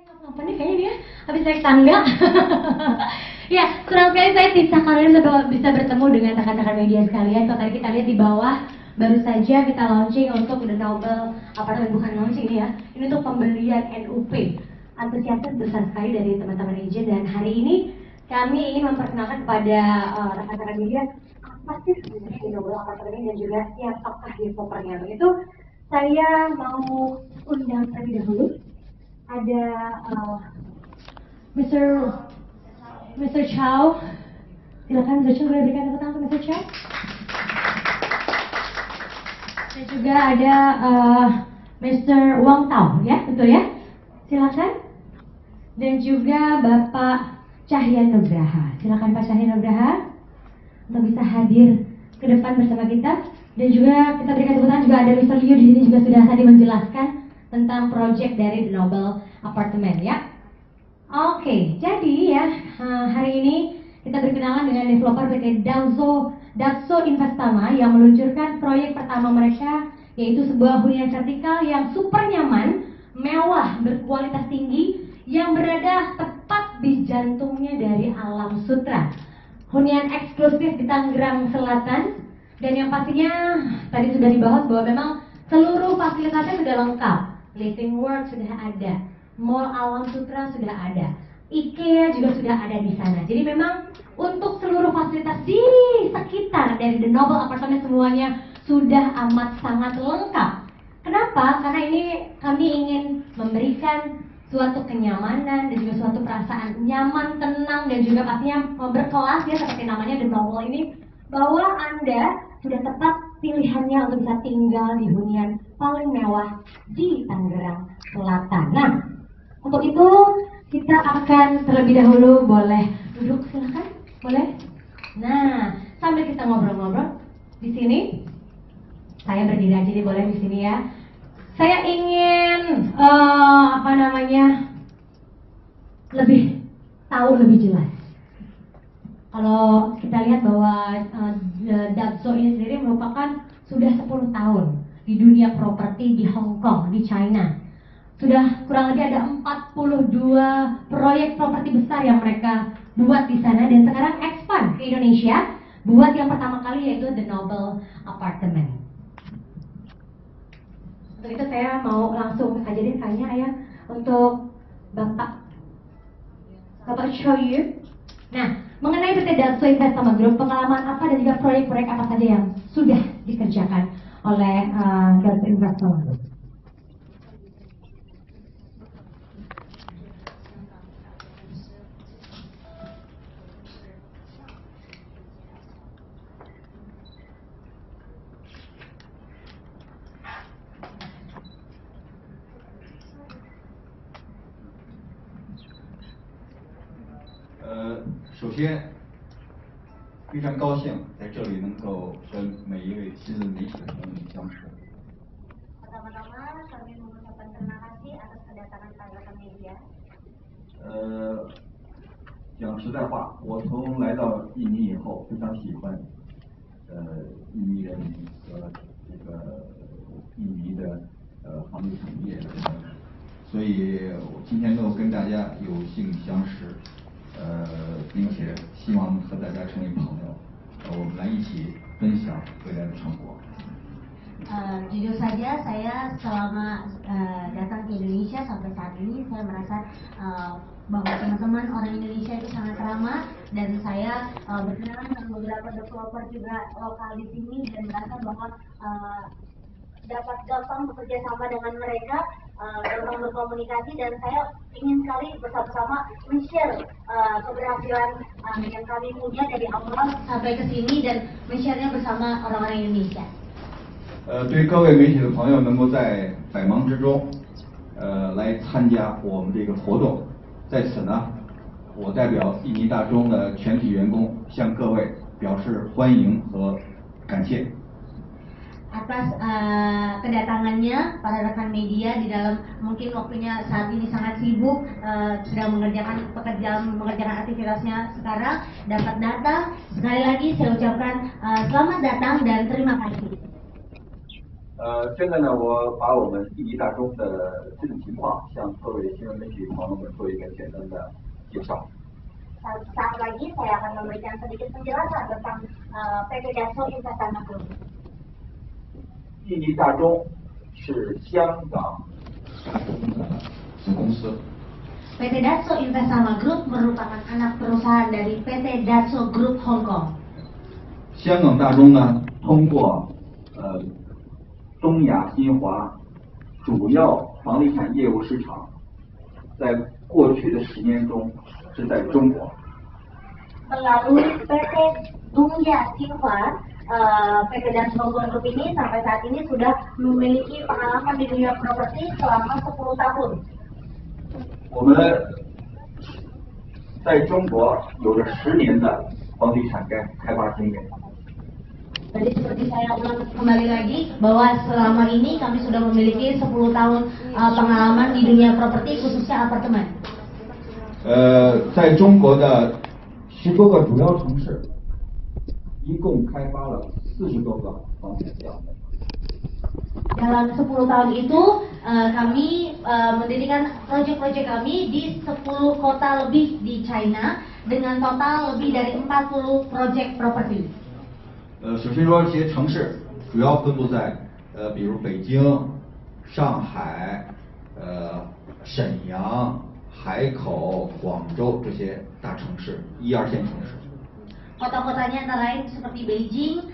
Ngapain kayaknya dia habis naik tangga. Ya, senang sekali saya Tisa kalian bisa bertemu dengan rekan-rekan media sekalian. Kalau tadi kita lihat di bawah, baru saja kita launching untuk The Noble Apartment, bukan launching ini ya. Ini untuk pembelian NUP. Antusiasme besar sekali dari teman-teman agent, dan hari ini kami ingin memperkenalkan kepada rekan-rekan media apa sih sebenarnya The Noble Apartment ini dan juga siapakah developernya. Begitu saya mau undang terlebih dahulu. Ada Mr. Chow. Silakan Mr. Chow, boleh berikan tepuk tangan ke Mr. Chow. Dan juga ada Mr. Wang Tao, ya, betul ya? Silakan. Dan juga Bapak Cahya Nugraha. Silakan Pak Cahya Nugraha untuk bisa hadir ke depan bersama kita. Dan juga kita berikan tepuk tangan juga ada Mr. Liu di sini juga sudah tadi menjelaskan tentang project dari The Noble Apartment ya. Oke, jadi ya hari ini kita berkenalan dengan developer PT Datso Investama yang meluncurkan proyek pertama mereka, yaitu sebuah hunian vertikal yang super nyaman, mewah, berkualitas tinggi yang berada tepat di jantungnya dari alam sutra. Hunian eksklusif di Tangerang Selatan, dan yang pastinya tadi sudah dibahas bahwa memang seluruh fasilitasnya sudah lengkap. Living World sudah ada, Mall Alam Sutra sudah ada, IKEA juga sudah ada di sana. Jadi memang untuk seluruh fasilitas di sekitar dari The Noble Apartment semuanya sudah amat sangat lengkap. Kenapa? Karena ini kami ingin memberikan suatu kenyamanan dan juga suatu perasaan nyaman, tenang, dan juga pastinya berkelas ya, seperti namanya The Noble ini, bahwa Anda sudah tepat pilihannya untuk bisa tinggal di hunian paling mewah di Tangerang Selatan. Nah, untuk itu kita akan terlebih dahulu, boleh duduk silahkan, boleh. Nah, sambil kita ngobrol-ngobrol di sini, saya berdiri aja nih, boleh di sini ya. Saya ingin lebih tahu lebih jelas. Kalau kita lihat bahwa Datso ini sendiri merupakan sudah 10 tahun di dunia properti di Hong Kong, di China. Sudah kurang lebih ada 42 proyek properti besar yang mereka buat di sana, dan sekarang expand ke Indonesia, buat yang pertama kali yaitu The Noble Apartment. Untuk itu saya mau langsung aja deh tanya ya untuk Bapak Choyu. Nah, mengenai PT Datso Investama Group, pengalaman apa dan juga proyek-proyek apa saja yang sudah dikerjakan oleh Datso Investama Group?首先非常高兴在这里能够跟每一位新闻媒体的朋友们相识。 Pertama-tama kami mengucapkan terima kasih atas kedatangan rekan media. 讲实在话，我从来到印尼以后，非常喜欢印尼人民和这个印尼的航运产业，所以我今天能够跟大家有幸相识。 并且希望和大家成为朋友，我们来一起分享未来的成果。 Jujur saja saya selama datang ke Indonesia sampai saat ini saya merasa bahwa teman-teman orang Indonesia itu sangat ramah, dan saya berkenalan dengan beberapa developer juga lokal di sini dan merasa bahwa dapat gampang bekerja sama dengan mereka, gampang berkomunikasi, dan saya ingin sekali bersama-sama men-share keberhasilan yang kami punya dari awal sampai ke sini dan men-share-nya bersama orang-orang Indonesia. 对各位媒体的朋友能够在百忙之中来参加我们这个活动，在此呢，我代表印尼大中的全体员工向各位表示欢迎和感谢。 Atas kedatangannya para rekan media di dalam mungkin waktunya saat ini sangat sibuk, sedang mengerjakan aktivitasnya sekarang, dapat datang. Sekali lagi saya ucapkan selamat datang dan terima kasih. 现在呢，我把我们印尼大中的这种情况向各位新闻媒体朋友们做一个简单的介绍。Saat lagi saya akan memberikan sedikit penjelasan tentang PT Daso Investama Group. 印尼大中是香港子公司。PT Daso Investama Group merupakan anak perusahaan dari PT Daso Group Hong Kong. 香港大中呢，通过东亚新华主要房地产业务市场，在过去的10年中是在中国。Melalui PT Dunia Xinhua, PT Daso Group ini sampai saat ini sudah memiliki pengalaman di dunia properti selama 10 tahun. 我们在中国有着10年的房地产开发经验。 Jadi seperti saya ulang kembali lagi bahwa selama ini kami sudah memiliki 10 tahun pengalaman di dunia properti khususnya apartemen. 在中国的10多个主要城市，一共开发了40多个房产项目。 Dalam 10 tahun itu kami mendirikan proyek-proyek kami di 10 kota lebih di China dengan total lebih dari 40 proyek properti. 首先说这些城市主要分布在比如北京、上海、沈阳、海口、广州这些大城市，1、2线城市。 Kota-kotanya antara lain seperti Beijing,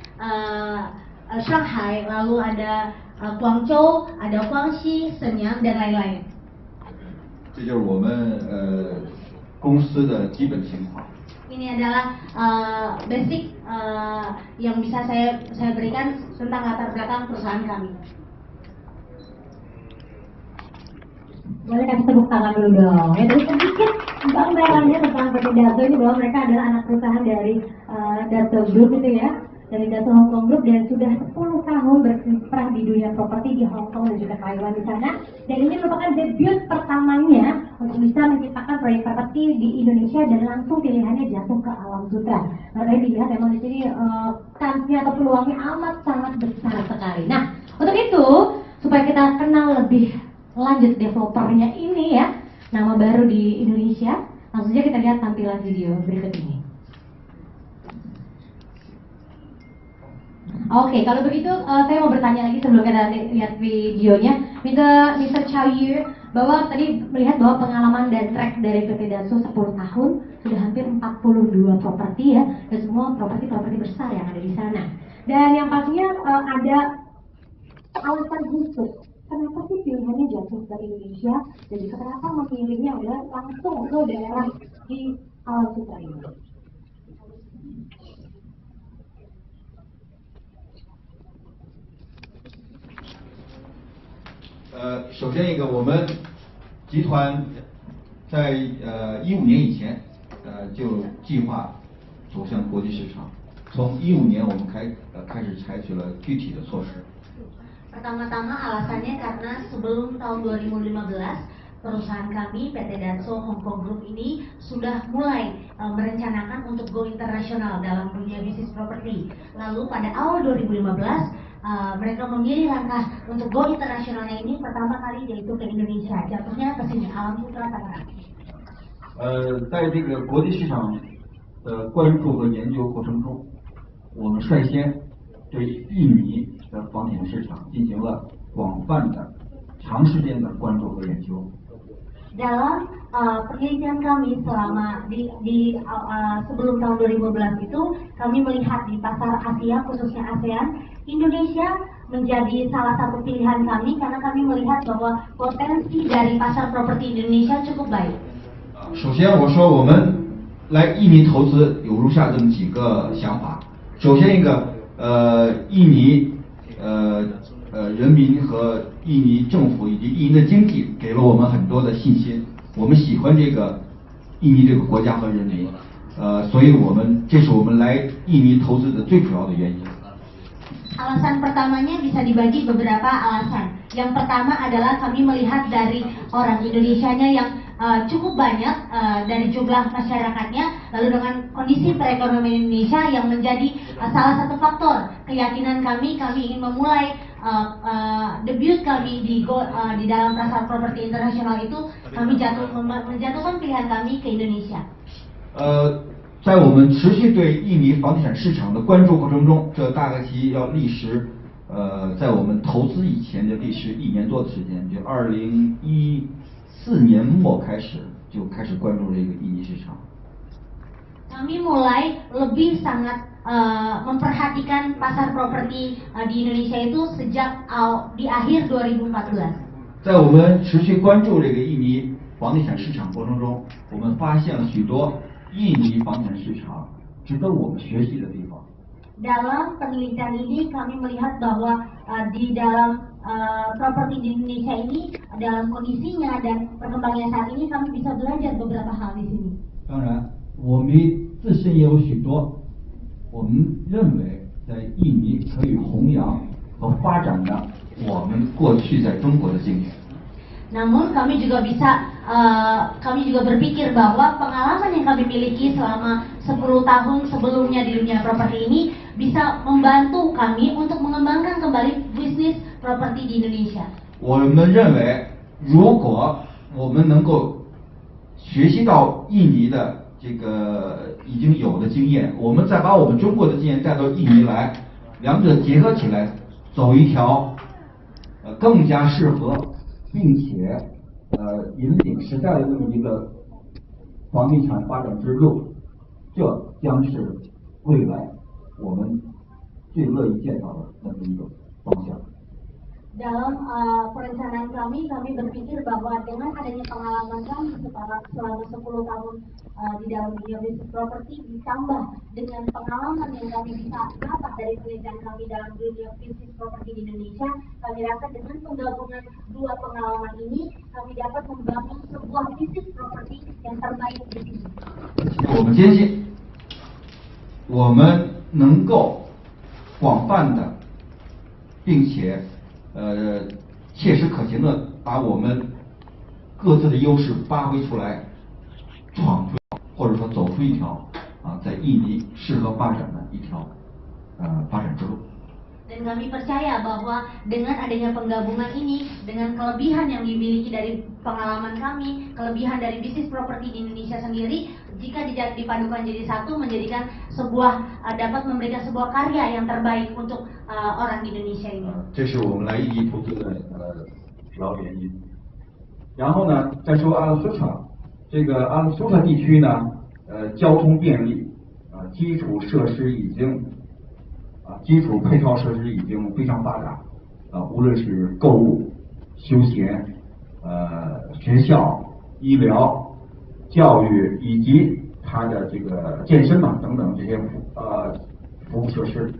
Shanghai, lalu ada Guangzhou, ada Guangxi, Shenyang dan lain-lain. 这就是我们公司的基本情况。 Ini adalah basic yang bisa saya berikan tentang latar belakang perusahaan kami. Boleh kasih tepuk tangan dulu dong. Ya, tadi sedikit gambarannya tentang PT Daso ini bahwa mereka adalah anak perusahaan dari Daso Group itu ya, dari Daso Hong Kong Group dan sudah 10 tahun berkiprah di dunia properti di Hong Kong dan juga Taiwan di sana. Dan ini merupakan debut pertamanya untuk bisa menciptakan proyek properti di Indonesia dan langsung pilihannya jatuh ke Alam Sutera. Nah, tadi dilihat memang di sini kansnya atau peluangnya amat sangat besar sekali. Nah, untuk itu supaya kita kenal lebih lanjut developernya ini ya, nama baru di Indonesia, langsung saja kita lihat tampilan video berikut ini. Oke, kalau begitu saya mau bertanya lagi sebelum kita lihat videonya. Minta Mr. Chow Yu bahwa tadi melihat bahwa pengalaman dan track dari PT Daso 10 tahun sudah hampir 42 properti ya, dan semua properti besar yang ada di sana. Dan yang pastinya ada alasan khusus kenapa sih pilihannya jatuh ke Indonesia dan juga kenapa memilihnya adalah langsung ke daerah di Alam Sutera ini. 首先一个，我们集团在15年以前就计划走向国际市场，从15年我们开始采取了具体的措施。 Pertama-tama alasannya karena sebelum tahun 2015 perusahaan kami PT Daso Hong Kong Group ini sudah mulai merencanakan untuk go internasional dalam dunia bisnis properti. Lalu pada awal 2015 mereka memilih langkah untuk go internasionalnya ini pertama kali yaitu ke Indonesia, jatuhnya ke sini Alam Sutera Tangerang. 在这个国际市场的关注和研究过程中，我们率先对印尼的房地产市场进行了广泛的、长时间的关注和研究。 Dalam penelitian kami selama sebelum tahun 2015 itu kami melihat di pasar Asia khususnya ASEAN, Indonesia menjadi salah satu pilihan kami karena kami melihat bahwa potensi dari pasar properti Indonesia cukup baik. 首先，我说我们来印尼投资有如下这么几个想法。首先一个，印尼人民和印尼政府以及印尼的经济给了我们很多的信心，我们喜欢这个印尼这个国家和人民，所以这是我们来印尼投资的最主要的原因。 Alasan pertamanya bisa dibagi beberapa alasan. Yang pertama adalah kami melihat dari orang Indonesianya yang cukup banyak dari jumlah masyarakatnya, lalu dengan kondisi perekonomian Indonesia yang menjadi salah satu faktor keyakinan kami ingin memulai debut kami di dalam pasar properti internasional itu kami menjatuhkan pilihan kami ke Indonesia. 在我们持续对印尼房地产市场的关注过程中，这大概其要历时，在我们投资以前就历时1年多的时间，就2014年末开始就开始关注这个印尼市场。 Kami mulai lebih sangat memperhatikan pasar properti di Indonesia itu sejak di akhir 2014. 在我们持续关注这个印尼房地产市场过程中，我们发现了许多印尼房地产市场值得我们学习的地方。 Dalam penelitian ini kami melihat bahwa di dalam properti di Indonesia ini dalam kondisinya dan perkembangannya saat ini kami bisa belajar beberapa hal di sini. 当然，我们自身也有许多我们认为在印尼可以弘扬和发展的我们过去在中国的经验。 Namun kami juga berpikir bahwa pengalaman yang kami miliki selama 10 tahun sebelumnya di dunia properti ini bisa membantu kami untuk mengembangkan kembali bisnis properti di Indonesia. 我们认为，如果我们能够学习到印尼的这个已经有的经验，我们再把我们中国的经验带到印尼来，两者结合起来，走一条更加适合并且引领时代的这么一个房地产发展之路，这将是未来我们最乐意见到的那么一个方向。 Dalam perencanaan kami berpikir bahwa dengan adanya pengalaman kami selama 10 tahun di dalam dunia bisnis properti ditambah dengan pengalaman yang kami bisa dapat dari penelitian kami dalam dunia bisnis properti di Indonesia, kami rasa dengan penggabungan dua pengalaman ini kami dapat membangun sebuah bisnis properti yang terbaik di sini. 我们坚信，我们能够广泛的，并且切实可行的把我们各自的优势发挥出来，闯出或者说走出一条在印尼适合发展的一条发展之路。 Dan kami percaya bahwa dengan adanya penggabungan ini, dengan kelebihan yang dimiliki dari pengalaman kami, kelebihan dari bisnis properti di Indonesia sendiri, jika dipadukan jadi satu, menjadikan dapat memberikan sebuah karya yang terbaik untuk orang di Indonesia ini. 这是我们来印尼投资的主要原因。然后呢，再说阿勒苏特，这个阿勒苏特地区呢，交通便利，基础设施已经。 基础配套设施已经非常发达，无论是购物、休闲、学校、医疗、教育以及它的这个健身等等这些服务设施，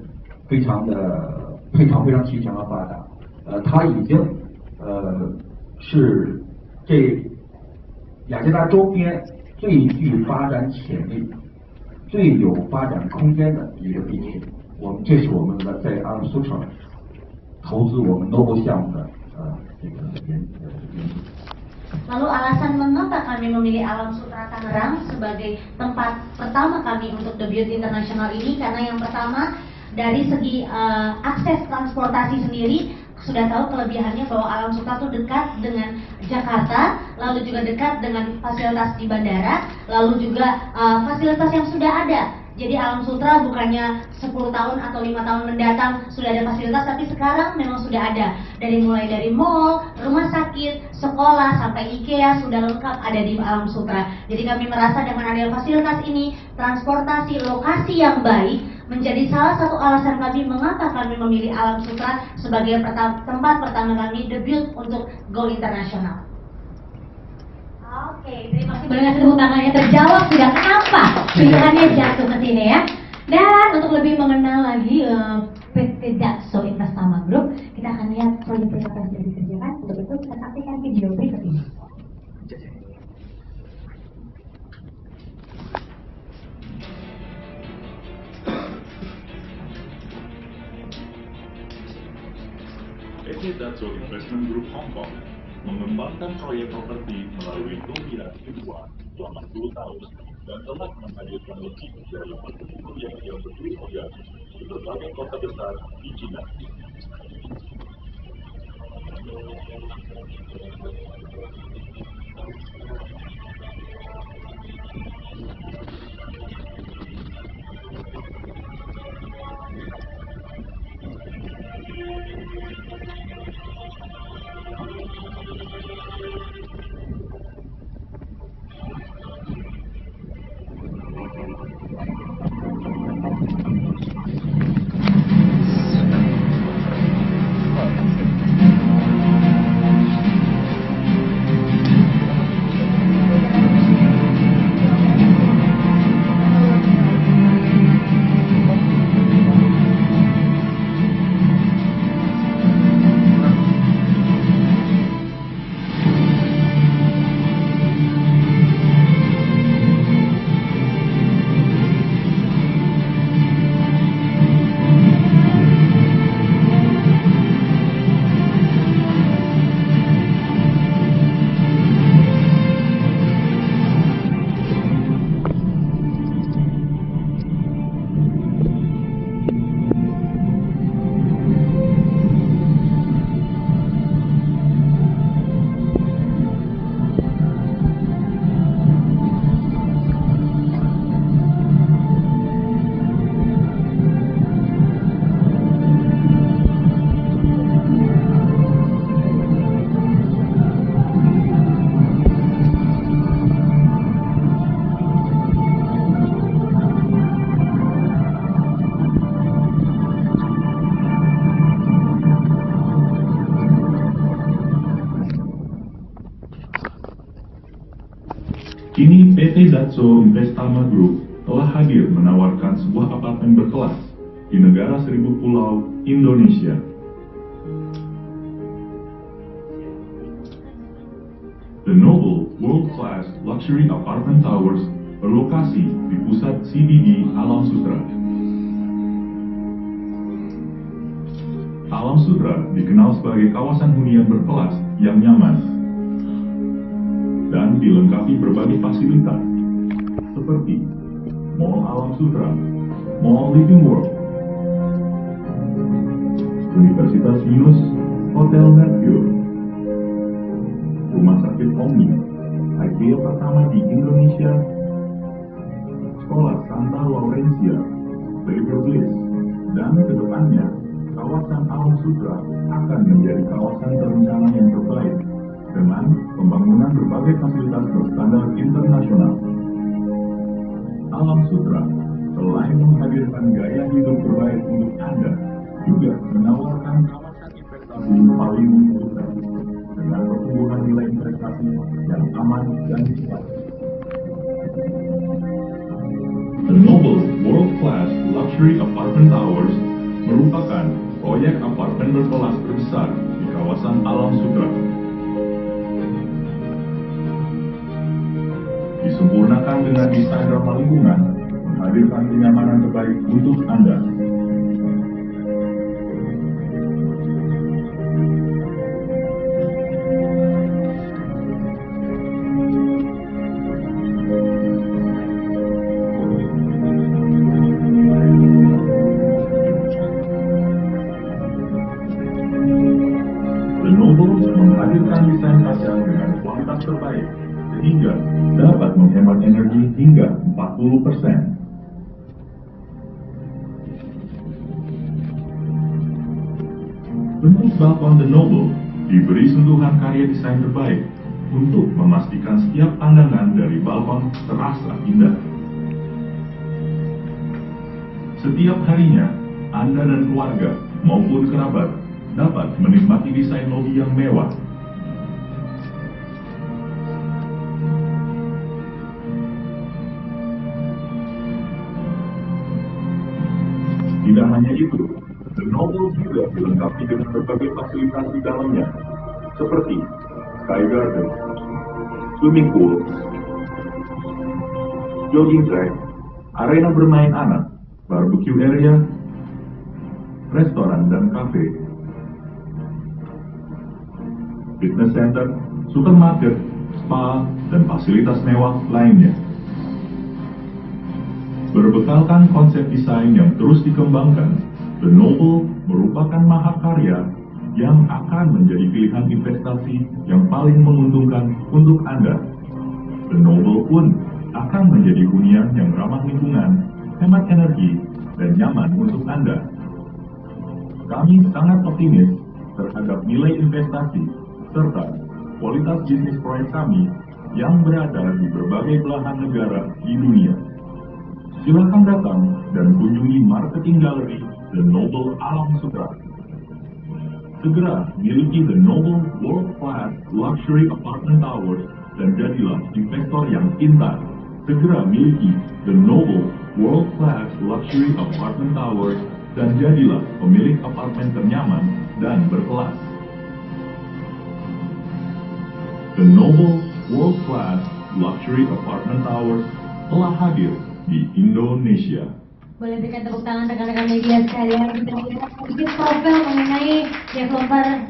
非常的配套非常齐全和发达。它已经是这雅加达周边最具发展潜力、最有发展空间的一个地区。 这是我们的在阿勒苏特投资我们 Noble 项目的这个原因。 Lalu alasan mengapa kami memilih Alam Sutera Tangerang sebagai tempat pertama kami untuk debut internasional ini, karena yang pertama dari segi akses transportasi sendiri sudah tahu kelebihannya bahwa Alam Sutera itu dekat dengan Jakarta, lalu juga dekat dengan fasilitas di bandara, lalu juga fasilitas yang sudah ada. Jadi Alam Sutera bukannya 10 tahun atau 5 tahun mendatang sudah ada fasilitas, tapi sekarang memang sudah ada. Mulai dari mall, rumah sakit, sekolah, sampai IKEA sudah lengkap ada di Alam Sutera. Jadi kami merasa dengan adanya fasilitas ini, transportasi, lokasi yang baik, menjadi salah satu alasan kami mengapa kami memilih Alam Sutera sebagai tempat pertama kami debut untuk go internasional. Oke, terima kasih banyak, tepuk tangannya terjawab sudah kenapa pilihannya jatuh ke sini ya. Dan untuk lebih mengenal lagi PT Dakso Investama Group, kita akan lihat proyek-proyek yang sudah dikerjakan. Untuk itu kita saksikan video berikut ini. PT Dakso Investment Group Hong Kong mengembangkan proyek properti melalui dominasi 2 selama 10 tahun dan telah menghadirkan lebih dari 40 proyek yang berdiri megah di berbagai kota besar di China. Kini PT Datso Investama Group telah hadir menawarkan sebuah apartemen berkelas di negara seribu pulau, Indonesia. The Noble World Class Luxury Apartment Towers berlokasi di pusat CBD Alam Sutera. Alam Sutera dikenal sebagai kawasan hunian berkelas yang nyaman dan dilengkapi berbagai fasilitas seperti Mall Alam Sutera, Mall Living World, Universitas Yunus, Hotel Mercure, Rumah Sakit Omni, IKEA pertama di Indonesia, Sekolah Santa Laurencia, Flavor Bliss, dan kedepannya kawasan Alam Sutera akan menjadi kawasan terencana yang terbaik dengan pembangunan berbagai fasilitas berstandar internasional. Alam Sutera selain menghadirkan gaya hidup terbaik untuk Anda, juga menawarkan kawasan investasi paling menguntungkan dengan pertumbuhan nilai investasi yang aman dan cepat. The Noble World Class Luxury Apartment Towers merupakan proyek apartemen berkelas terbesar di kawasan Alam Sutera. Disempurnakan dengan desain ramah lingkungan, menghadirkan kenyamanan terbaik untuk Anda. The Noble menghadirkan desain kaca dengan kualitas terbaik, sehingga dapat menghemat energi hingga 40%. Bentuk balkon The Noble diberi sentuhan karya desain terbaik untuk memastikan setiap pandangan dari balkon terasa indah. Setiap harinya, Anda dan keluarga maupun kerabat dapat menikmati desain lobi yang mewah. Tidak hanya itu, The Noble juga dilengkapi dengan berbagai fasilitas di dalamnya, seperti Sky Garden, swimming pool, jogging track, arena bermain anak, barbecue area, restoran dan kafe, fitness center, supermarket, spa, dan fasilitas mewah lainnya. Berbekalkan konsep desain yang terus dikembangkan, The Noble merupakan mahakarya yang akan menjadi pilihan investasi yang paling menguntungkan untuk Anda. The Noble pun akan menjadi hunian yang ramah lingkungan, hemat energi, dan nyaman untuk Anda. Kami sangat optimis terhadap nilai investasi serta kualitas bisnis proyek kami yang berada di berbagai belahan negara di dunia. Silakan datang dan kunjungi marketing gallery The Noble Alam Sutera. Segera miliki The Noble World Class Luxury Apartment Towers dan jadilah investor yang pintar. Segera miliki The Noble World Class Luxury Apartment Towers dan jadilah pemilik apartemen ternyaman dan berkelas. The Noble World Class Luxury Apartment Towers telah hadir di Indonesia. Boleh berikan tepuk tangan rekan-rekan media sekalian. Kita sedikit profil mengenai developer